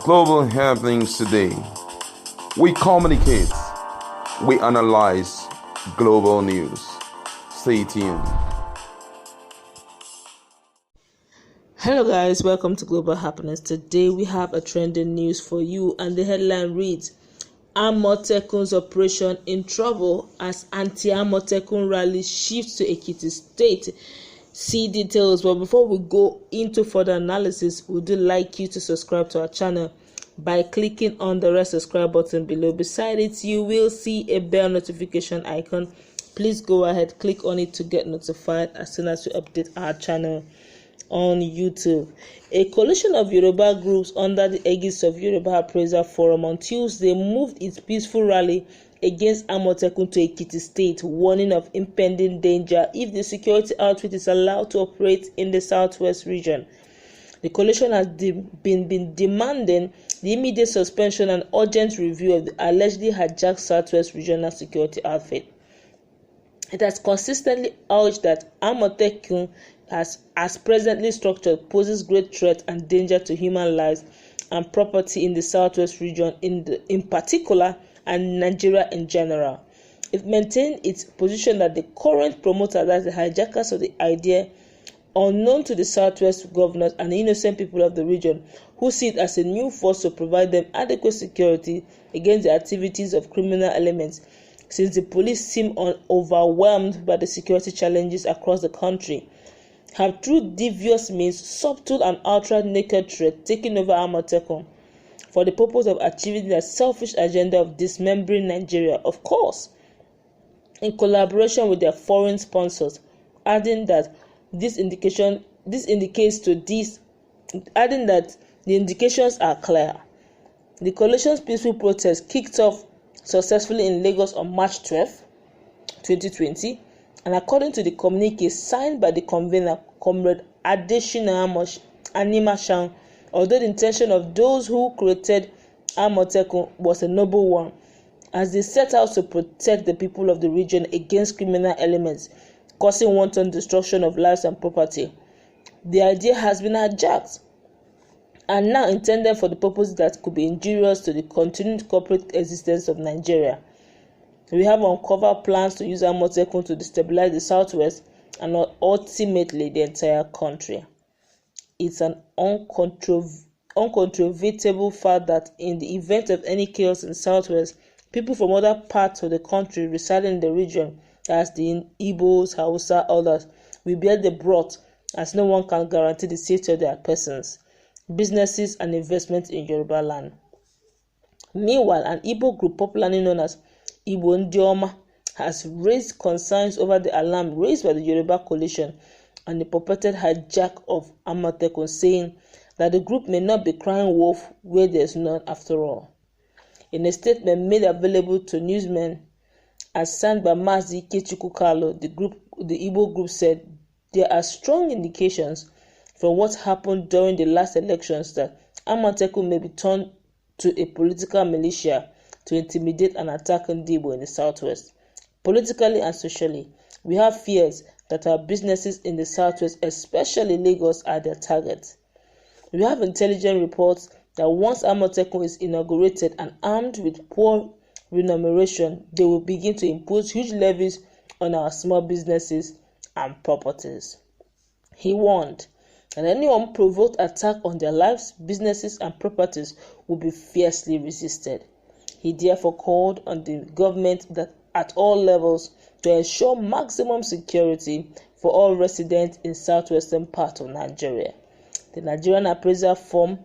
Global happenings today. We communicate, we analyze global news. Stay tuned. Hello guys, welcome to Global Happiness. Today we have a trending news for you, and the headline reads: Amotekun's operation in trouble as anti-Amotekun rally shifts to Ekiti state. See details, but before we go into further analysis, we would like you to subscribe to our channel by clicking on the red subscribe button below. Beside it, you will see a bell notification icon. Please go ahead, click on it to get notified as soon as we update our channel on YouTube. A coalition of Yoruba groups under the aegis of Yoruba Appraiser Forum on Tuesday moved its peaceful rally against Amotekun to Ekiti state, warning of impending danger if the security outfit is allowed to operate in the southwest region. The coalition has been demanding the immediate suspension and urgent review of the allegedly hijacked southwest regional security outfit. It has consistently urged that Amotekun, as presently structured, poses great threat and danger to human lives and property in the southwest region in particular and Nigeria in general. It maintained its position that the current promoters, that the hijackers of the idea, unknown to the southwest governors and the innocent people of the region, who see it as a new force to provide them adequate security against the activities of criminal elements, since the police seem overwhelmed by the security challenges across the country, have through devious means, subtle and outright naked threat, taken over Amotekun for the purpose of achieving their selfish agenda of dismembering Nigeria, of course, in collaboration with their foreign sponsors, adding that the indications are clear. The coalition's peaceful protest kicked off successfully in Lagos on March 12, 2020, and according to the communique signed by the convener, Comrade Adesina Animashan, although the intention of those who created Amotekun was a noble one, as they set out to protect the people of the region against criminal elements causing wanton destruction of lives and property, the idea has been hijacked and now intended for the purpose that could be injurious to the continued corporate existence of Nigeria. We have uncovered plans to use Amotekun to destabilize the southwest and ultimately the entire country. It's an uncontrovertible fact that in the event of any chaos in the southwest, people from other parts of the country residing in the region, as the Igbos, Hausa, others, will bear the brunt, as no one can guarantee the safety of their persons, businesses, and investments in Yoruba land. Meanwhile, an Igbo group popularly known as Igbo Ndioma has raised concerns over the alarm raised by the Yoruba coalition and the purported hijack of Amotekun, saying that the group may not be crying wolf where there is none after all. In a statement made available to newsmen as signed by Mazi Ikechukwu, the Igbo group said there are strong indications from what happened during the last elections that Amotekun may be turned to a political militia to intimidate and attack Ndigbo in the southwest. Politically and socially, we have fears that our businesses in the southwest, especially Lagos, are their targets. We have intelligence reports that once Amotekun is inaugurated and armed with poor remuneration, they will begin to impose huge levies on our small businesses and properties. He warned that any unprovoked attack on their lives, businesses, and properties will be fiercely resisted. He therefore called on the government that at all levels to ensure maximum security for all residents in southwestern part of Nigeria. The Nigerian Appraiser Forum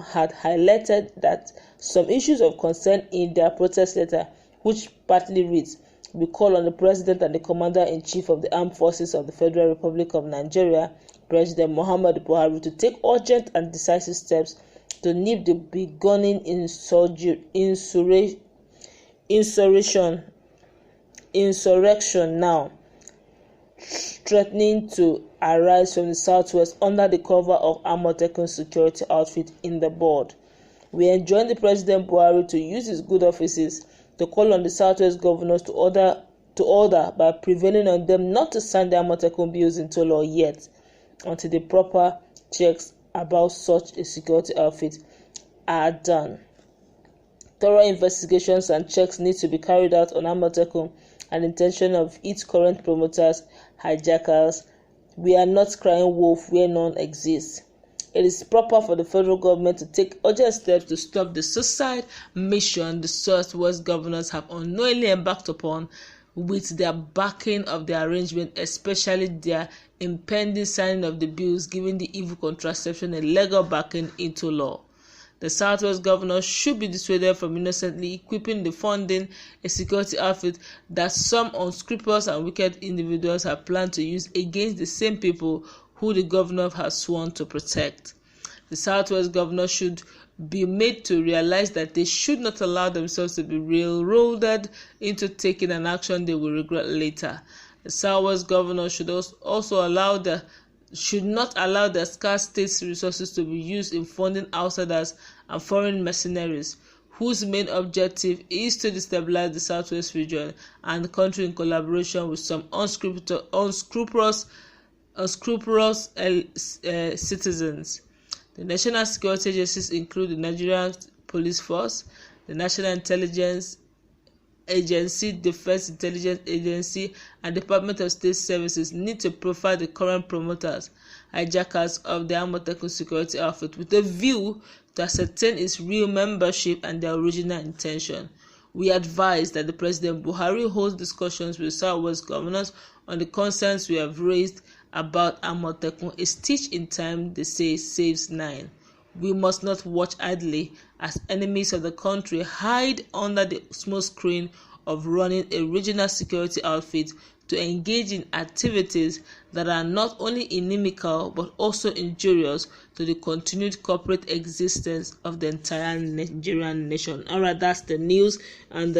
had highlighted that some issues of concern in their protest letter, which partly reads, "We call on the President and the Commander-in-Chief of the Armed Forces of the Federal Republic of Nigeria, President Muhammadu Buhari, to take urgent and decisive steps to nip the beginning insurrection now threatening to arise from the southwest under the cover of Amotekun security outfit in the board. We enjoin the President Buhari to use his good offices to call on the southwest governors to order by prevailing on them not to sign the Amotekun bills into law yet, until the proper checks about such a security outfit are done. Thorough investigations and checks need to be carried out on Amotekun and the intention of its current promoters, hijackers. We are not crying wolf where none exists. It is proper for the federal government to take urgent steps to stop the suicide mission the Southwest governors have unknowingly embarked upon with their backing of the arrangement, especially their impending signing of the bills giving the evil contraception a legal backing into law. The Southwest governors should be dissuaded from innocently equipping the funding a security outfit that some unscrupulous and wicked individuals have planned to use against the same people who the governor has sworn to protect. The Southwest governors should be made to realize that they should not allow themselves to be railroaded into taking an action they will regret later. The Southwest governors should also should not allow the scarce state resources to be used in funding outsiders and foreign mercenaries, whose main objective is to destabilize the Southwest region and the country in collaboration with some unscrupulous citizens. The national security agencies include the Nigerian Police Force, the National Intelligence Agency, Defense Intelligence Agency, and Department of State Services need to profile the current promoters, hijackers of the Amotekun security outfit with a view to ascertain its real membership and their original intention. We advise that the President Buhari holds discussions with Southwest governors on the concerns we have raised about Amotekun. A stitch in time, they say, saves 9. We must not watch idly as enemies of the country hide under the smoke screen of running a regional security outfit to engage in activities that are not only inimical but also injurious to the continued corporate existence of the entire Nigerian nation. Alright, that's the news, and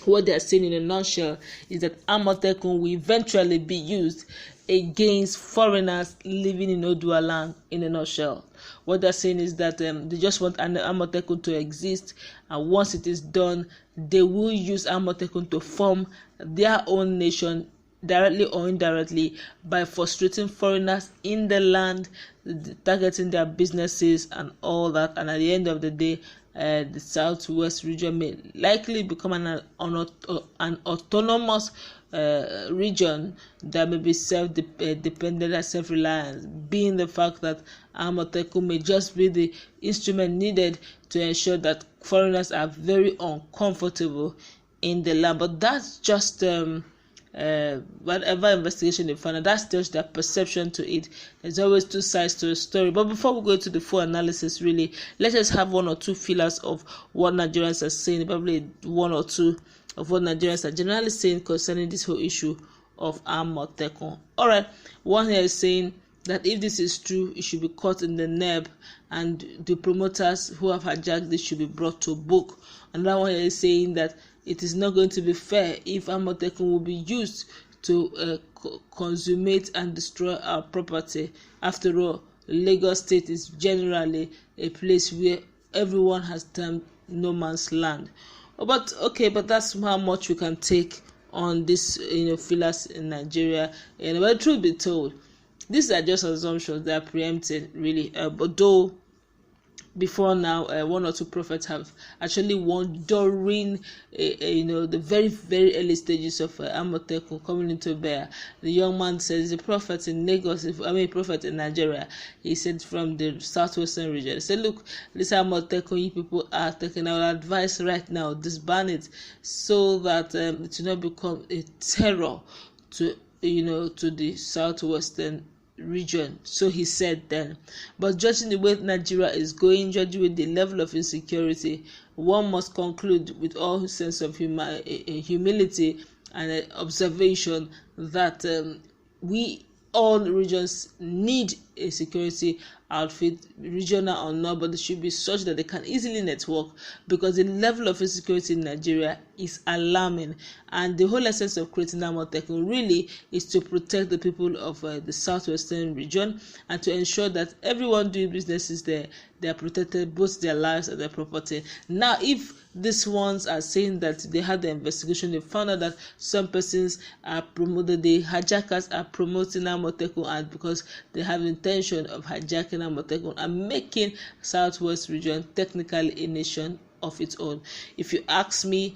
what they are saying in a nutshell is that Amotekun will eventually be used against foreigners living in Odua land. In a nutshell, what they're saying is that they just want an Amotekun to exist, and once it is done, they will use Amotekun to form their own nation, directly or indirectly, by frustrating foreigners in the land, targeting their businesses and all that. And at the end of the day, the Southwest region may likely become an autonomous region that may be self-dependent and self-reliant, being the fact that Amotekun may just be the instrument needed to ensure that foreigners are very uncomfortable in the land. But that's just whatever investigation they find, that's just their perception to it. There's always two sides to a story. But before we go to the full analysis, really, let's just have one or two feelers of what Nigerians are saying, probably one or two of what Nigerians are generally saying concerning this whole issue of Amotekun. Alright, one here is saying that if this is true, it should be caught in the neb, and the promoters who have hijacked this should be brought to book. Another one here is saying that it is not going to be fair if Amotekun will be used to consummate and destroy our property. After all, Lagos State is generally a place where everyone has termed no man's land. But that's how much we can take on this, fillers in Nigeria. But truth be told, these are just assumptions that are preempted, really. But though before now, one or two prophets have actually warned during, the very, very early stages of Amotekun coming into bear. The young man says, the prophet in Lagos, prophet in Nigeria, he said from the southwestern region, he said, look, this Amotekun you people are taking our advice right now, disband it, so that it will not become a terror to the southwestern region. So he said then. But judging the way Nigeria is going, judging with the level of insecurity, one must conclude with all sense of humility and observation that we all regions need a security outfit, regional or not, but it should be such that they can easily network, because the level of insecurity in Nigeria is alarming, and the whole essence of creating Amotekun really is to protect the people of the southwestern region and to ensure that everyone doing businesses there, they are protected, both their lives and their property. Now, if these ones are saying that they had the investigation, they found out that some persons are promoted, the hijackers are promoting Amotekun, and because they have intention of hijacking Amotekun and making Southwest region technically a nation of its own. If you ask me,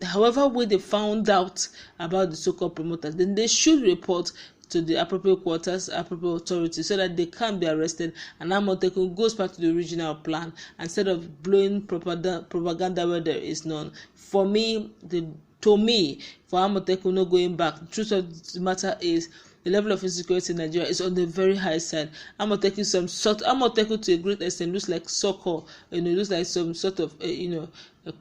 however way they found out about the so-called promoters, then they should report to the appropriate quarters, appropriate authorities, so that they can be arrested and Amotekun goes back to the original plan instead of blowing propaganda where there is none. For me, for Amotekun not going back, the truth of the matter is the level of insecurity in Nigeria is on the very high side. Amotekun to a great extent looks like soccer, looks like some sort of,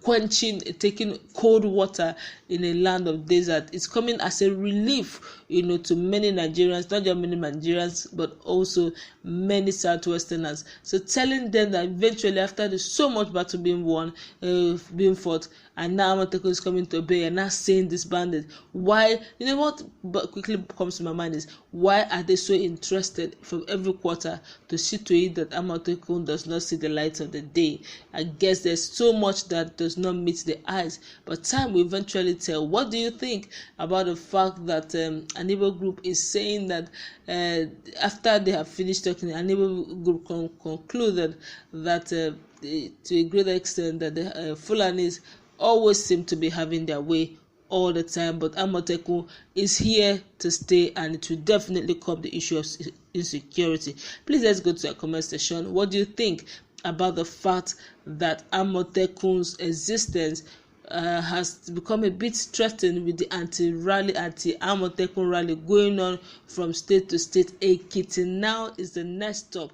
quenching, taking cold water in a land of desert. It's coming as a relief, to many Nigerians, not just many Nigerians, but also many Southwesterners. So telling them that eventually, after there's so much battle being won, being fought, and now Amotekun is coming to obey and now saying this bandit, why? What quickly comes to my mind is, why are they so interested from every quarter to see to it that Amotekun does not see the light of the day? I guess there's so much that does not meet the eyes, but time will eventually tell. What do you think about the fact that an Igbo group is saying that after they have finished talking, an Igbo group concluded that to a great extent that the Fulanis always seem to be having their way all the time, but Amotekun is here to stay, and it will definitely curb the issue of insecurity. Please let's go to our comment section. What do you think about the fact that Amotekun's existence has become a bit threatened with the anti-Amotekun rally going on from state to state? Ekiti now is the next stop